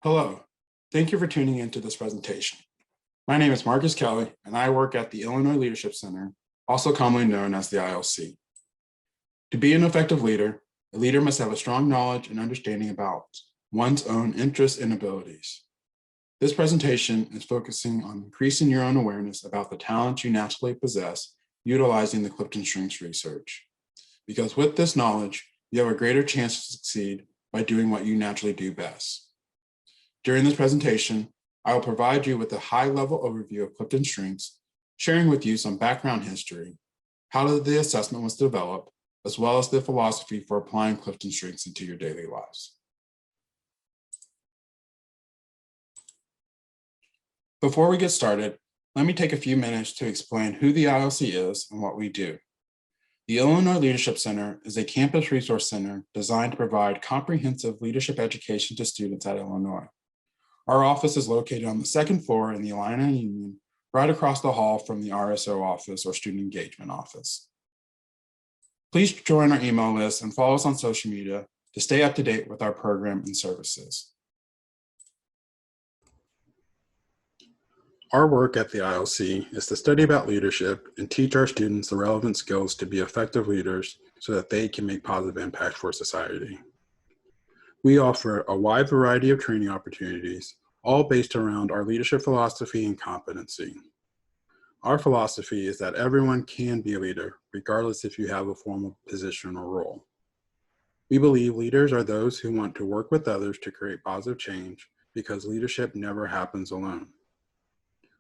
Hello, thank you for tuning into this presentation. My name is Marcus Kelly, and I work at the Illinois Leadership Center, also commonly known as the ILC. To be an effective leader, a leader must have a strong knowledge and understanding about one's own interests and abilities. This presentation is focusing on increasing your own awareness about the talents you naturally possess, utilizing the CliftonStrengths research. Because with this knowledge, you have a greater chance to succeed by doing what you naturally do best. During this presentation, I will provide you with a high-level overview of CliftonStrengths, sharing with you some background history, how the assessment was developed, as well as the philosophy for applying CliftonStrengths into your daily lives. Before we get started, let me take a few minutes to explain who the ILC is and what we do. The Illinois Leadership Center is a campus resource center designed to provide comprehensive leadership education to students at Illinois. Our office is located on the second floor in the Illini Union, right across the hall from the RSO office or Student Engagement Office. Please join our email list and follow us on social media to stay up to date with our program and services. Our work at the ILC is to study about leadership and teach our students the relevant skills to be effective leaders so that they can make positive impact for society. We offer a wide variety of training opportunities, all based around our leadership philosophy and competency. Our philosophy is that everyone can be a leader, regardless if you have a formal position or role. We believe leaders are those who want to work with others to create positive change because leadership never happens alone.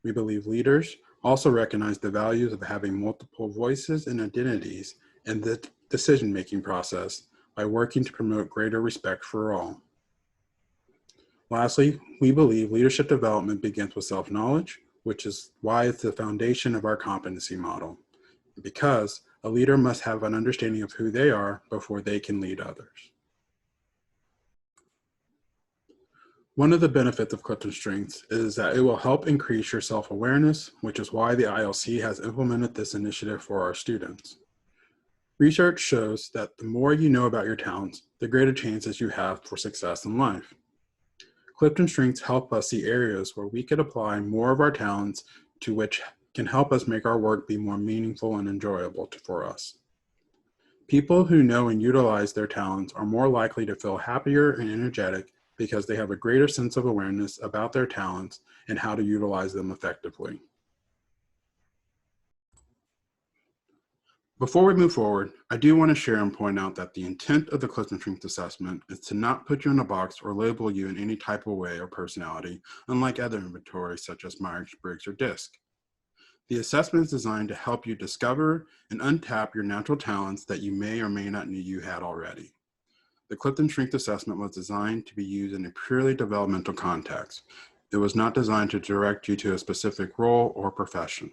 We believe leaders also recognize the values of having multiple voices and identities in the decision-making process by working to promote greater respect for all. Lastly, we believe leadership development begins with self-knowledge, which is why it's the foundation of our competency model, because a leader must have an understanding of who they are before they can lead others. One of the benefits of CliftonStrengths is that it will help increase your self-awareness, which is why the ILC has implemented this initiative for our students. Research shows that the more you know about your talents, the greater chances you have for success in life. CliftonStrengths help us see areas where we could apply more of our talents to which can help us make our work be more meaningful and enjoyable for us. People who know and utilize their talents are more likely to feel happier and energetic because they have a greater sense of awareness about their talents and how to utilize them effectively. Before we move forward, I do want to share and point out that the intent of the CliftonStrengths assessment is to not put you in a box or label you in any type of way or personality, unlike other inventories such as Myers-Briggs or DISC. The assessment is designed to help you discover and untap your natural talents that you may or may not know you had already. The CliftonStrengths assessment was designed to be used in a purely developmental context. It was not designed to direct you to a specific role or profession.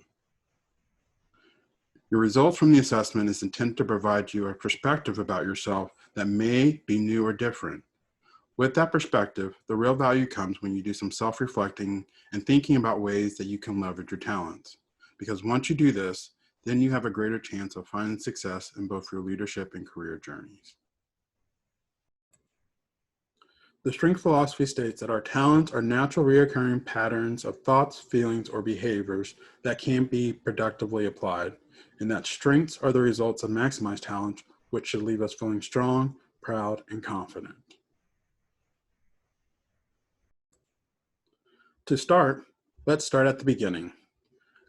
Your results from the assessment is intended to provide you a perspective about yourself that may be new or different. With that perspective, the real value comes when you do some self-reflecting and thinking about ways that you can leverage your talents. Because once you do this, then you have a greater chance of finding success in both your leadership and career journeys. The strength philosophy states that our talents are natural recurring patterns of thoughts, feelings, or behaviors that can be productively applied, and that strengths are the results of maximized talent, which should leave us feeling strong, proud, and confident. To start, let's start at the beginning.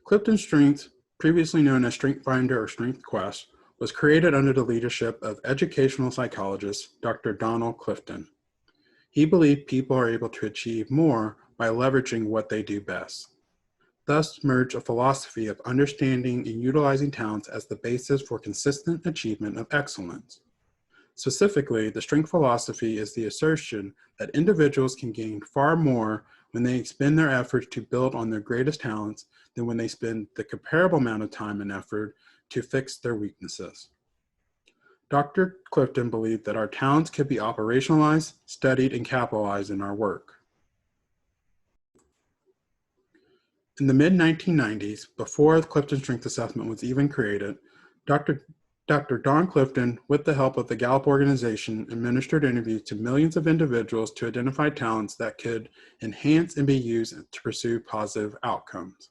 CliftonStrengths, previously known as StrengthsFinder or StrengthsQuest, was created under the leadership of educational psychologist Dr. Donald Clifton. He believed people are able to achieve more by leveraging what they do best. Thus merged a philosophy of understanding and utilizing talents as the basis for consistent achievement of excellence. Specifically, the strength philosophy is the assertion that individuals can gain far more when they expend their efforts to build on their greatest talents than when they spend the comparable amount of time and effort to fix their weaknesses. Dr. Clifton believed that our talents could be operationalized, studied, and capitalized in our work. In the mid-1990s, before the CliftonStrengths assessment was even created, Dr. Dr. Don Clifton, with the help of the Gallup organization, administered interviews to millions of individuals to identify talents that could enhance and be used to pursue positive outcomes.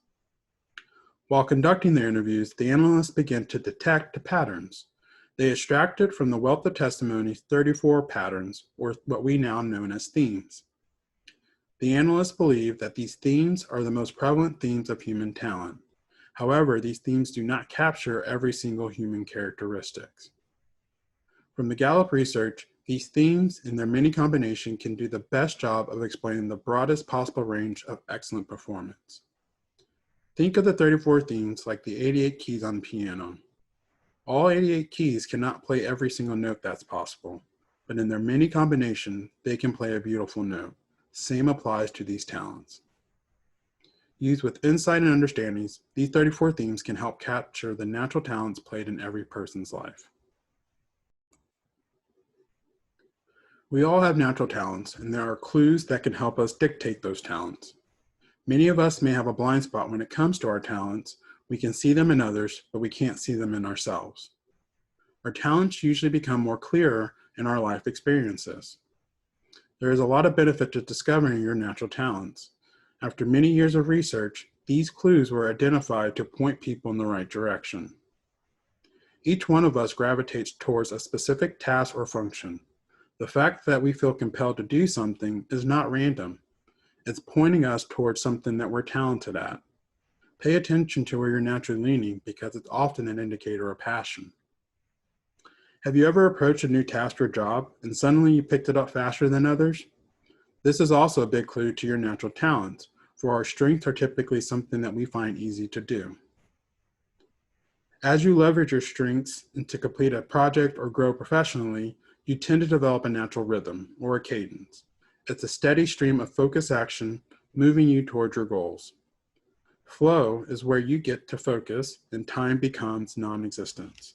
While conducting their interviews, the analysts began to detect patterns. They extracted from the wealth of testimonies 34 patterns, or what we now know as themes. The analysts believe that these themes are the most prevalent themes of human talent. However, these themes do not capture every single human characteristics. From the Gallup research, these themes in their many combination can do the best job of explaining the broadest possible range of excellent performance. Think of the 34 themes like the 88 keys on the piano. All 88 keys cannot play every single note that's possible, but in their many combination, they can play a beautiful note. Same applies to these talents. Used with insight and understandings, these 34 themes can help capture the natural talents played in every person's life. We all have natural talents, and there are clues that can help us dictate those talents. Many of us may have a blind spot when it comes to our talents. We can see them in others, but we can't see them in ourselves. Our talents usually become more clearer in our life experiences. There is a lot of benefit to discovering your natural talents. After many years of research, these clues were identified to point people in the right direction. Each one of us gravitates towards a specific task or function. The fact that we feel compelled to do something is not random. It's pointing us towards something that we're talented at. Pay attention to where you're naturally leaning because it's often an indicator of passion. Have you ever approached a new task or job and suddenly you picked it up faster than others? This is also a big clue to your natural talents, for our strengths are typically something that we find easy to do. As you leverage your strengths to complete a project or grow professionally, you tend to develop a natural rhythm or a cadence. It's a steady stream of focused action moving you towards your goals. Flow is where you get to focus and time becomes non-existent.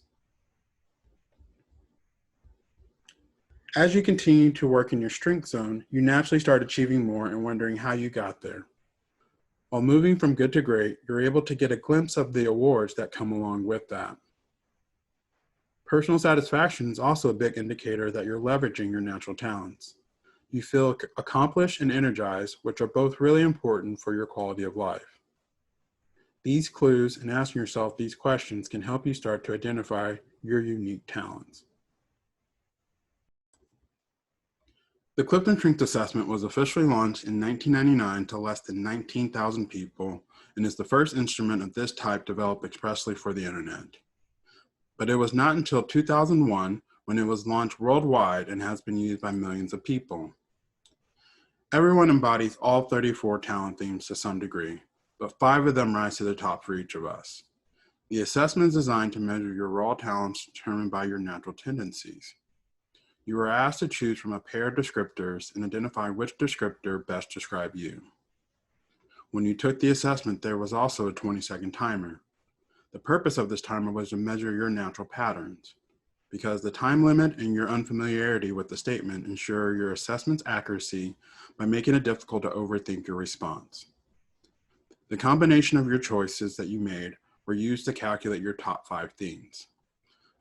As you continue to work in your strength zone, you naturally start achieving more and wondering how you got there. While moving from good to great, you're able to get a glimpse of the awards that come along with that. Personal satisfaction is also a big indicator that you're leveraging your natural talents. You feel accomplished and energized, which are both really important for your quality of life. These clues and asking yourself these questions can help you start to identify your unique talents. The CliftonStrengths Assessment was officially launched in 1999 to less than 19,000 people and is the first instrument of this type developed expressly for the internet. But it was not until 2001 when it was launched worldwide and has been used by millions of people. Everyone embodies all 34 talent themes to some degree, but 5 of them rise to the top for each of us. The assessment is designed to measure your raw talents determined by your natural tendencies. You are asked to choose from a pair of descriptors and identify which descriptor best describes you. When you took the assessment, there was also a 20-second timer. The purpose of this timer was to measure your natural patterns, because the time limit and your unfamiliarity with the statement ensure your assessment's accuracy by making it difficult to overthink your response. The combination of your choices that you made were used to calculate your top 5 themes.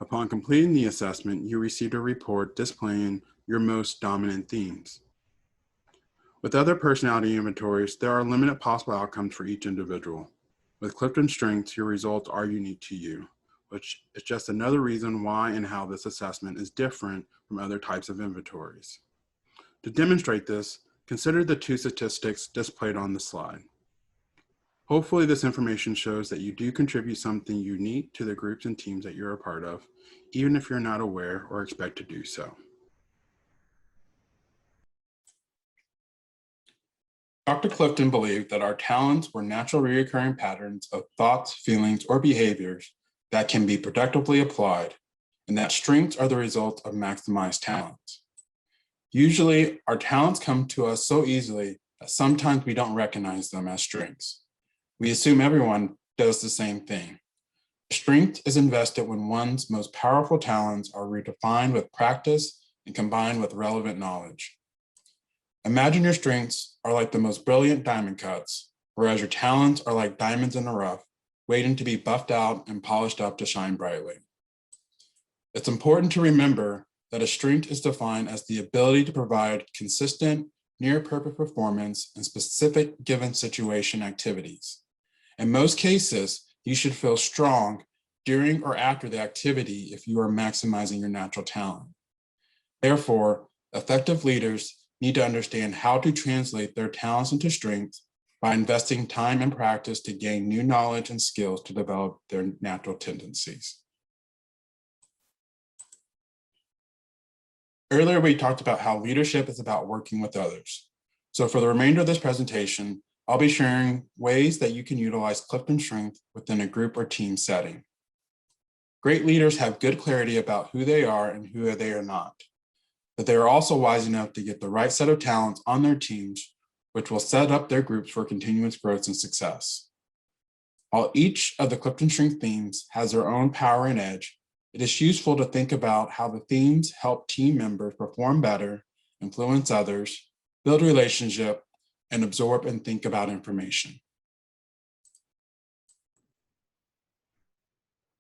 Upon completing the assessment, you received a report displaying your most dominant themes. With other personality inventories, there are limited possible outcomes for each individual. With CliftonStrengths, your results are unique to you, which is just another reason why and how this assessment is different from other types of inventories. To demonstrate this, consider the 2 statistics displayed on the slide. Hopefully this information shows that you do contribute something unique to the groups and teams that you're a part of, even if you're not aware or expect to do so. Dr. Clifton believed that our talents were natural recurring patterns of thoughts, feelings, or behaviors that can be productively applied, and that strengths are the result of maximized talents. Usually, our talents come to us so easily that sometimes we don't recognize them as strengths. We assume everyone does the same thing. Strength is invested when one's most powerful talents are redefined with practice and combined with relevant knowledge. Imagine your strengths are like the most brilliant diamond cuts, whereas your talents are like diamonds in the rough, waiting to be buffed out and polished up to shine brightly. It's important to remember that a strength is defined as the ability to provide consistent, near-perfect performance in specific given situation activities. In most cases, you should feel strong during or after the activity if you are maximizing your natural talent. Therefore, effective leaders need to understand how to translate their talents into strengths by investing time and practice to gain new knowledge and skills to develop their natural tendencies. Earlier, we talked about how leadership is about working with others. So for the remainder of this presentation, I'll be sharing ways that you can utilize CliftonStrengths within a group or team setting. Great leaders have good clarity about who they are and who they are not, but they are also wise enough to get the right set of talents on their teams, which will set up their groups for continuous growth and success. While each of the CliftonStrengths themes has their own power and edge, it is useful to think about how the themes help team members perform better, influence others, build relationship, and absorb and think about information.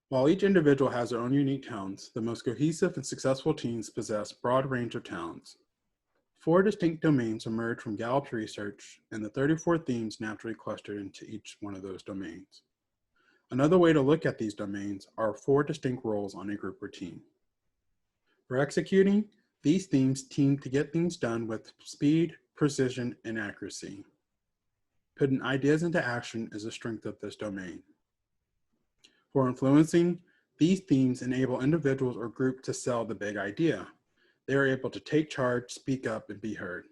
While each individual has their own unique talents, the most cohesive and successful teams possess a broad range of talents. 4 distinct domains emerge from Gallup's research, and the 34 themes naturally clustered into each one of those domains. Another way to look at these domains are 4 distinct roles on a group or team. For executing, these themes team to get things done with speed, precision, and accuracy. Putting ideas into action is a strength of this domain. For influencing, these themes enable individuals or groups to sell the big idea. They are able to take charge, speak up, and be heard.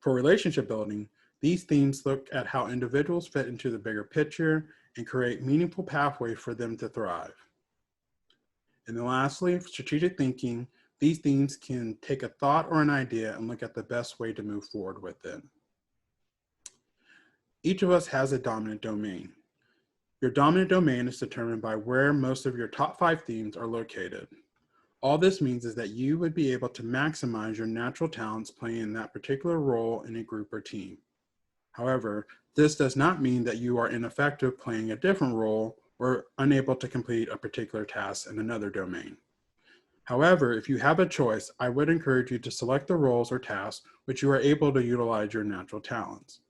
For relationship building, these themes look at how individuals fit into the bigger picture and create meaningful pathways for them to thrive. And then lastly, for strategic thinking, these themes can take a thought or an idea and look at the best way to move forward with it. Each of us has a dominant domain. Your dominant domain is determined by where most of your top 5 themes are located. All this means is that you would be able to maximize your natural talents playing that particular role in a group or team. However, this does not mean that you are ineffective playing a different role or unable to complete a particular task in another domain. However, if you have a choice, I would encourage you to select the roles or tasks which you are able to utilize your natural talents.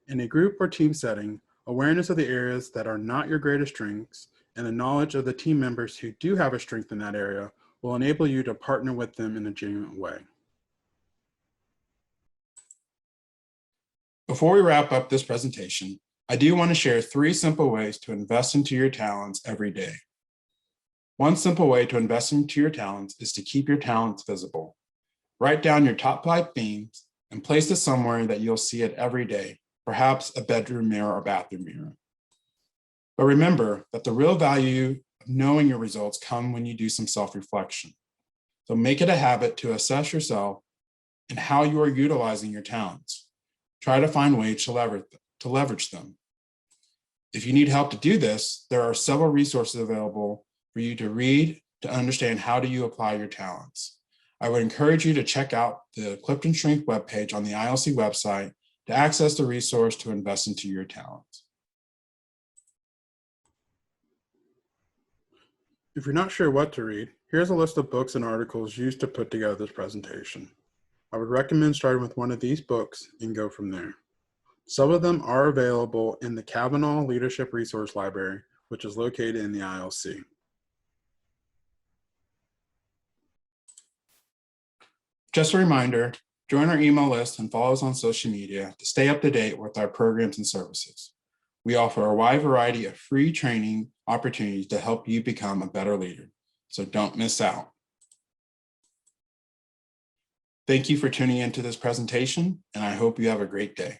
In a group or team setting, awareness of the areas that are not your greatest strengths and the knowledge of the team members who do have a strength in that area will enable you to partner with them in a genuine way. Before we wrap up this presentation, I do want to share 3 simple ways to invest into your talents every day. One simple way to invest into your talents is to keep your talents visible. Write down your top 5 themes and place it somewhere that you'll see it every day, perhaps a bedroom mirror or bathroom mirror. But remember that the real value of knowing your results come when you do some self-reflection. So make it a habit to assess yourself and how you are utilizing your talents. Try to find ways to leverage them. If you need help to do this, there are several resources available for you to read to understand how do you apply your talents. I would encourage you to check out the CliftonStrengths webpage on the ILC website to access the resource to invest into your talents. If you're not sure what to read, here's a list of books and articles used to put together this presentation. I would recommend starting with one of these books and go from there. Some of them are available in the Kavanaugh Leadership Resource Library, which is located in the ILC. Just a reminder, join our email list and follow us on social media to stay up to date with our programs and services. We offer a wide variety of free training opportunities to help you become a better leader, so don't miss out. Thank you for tuning into this presentation, and I hope you have a great day.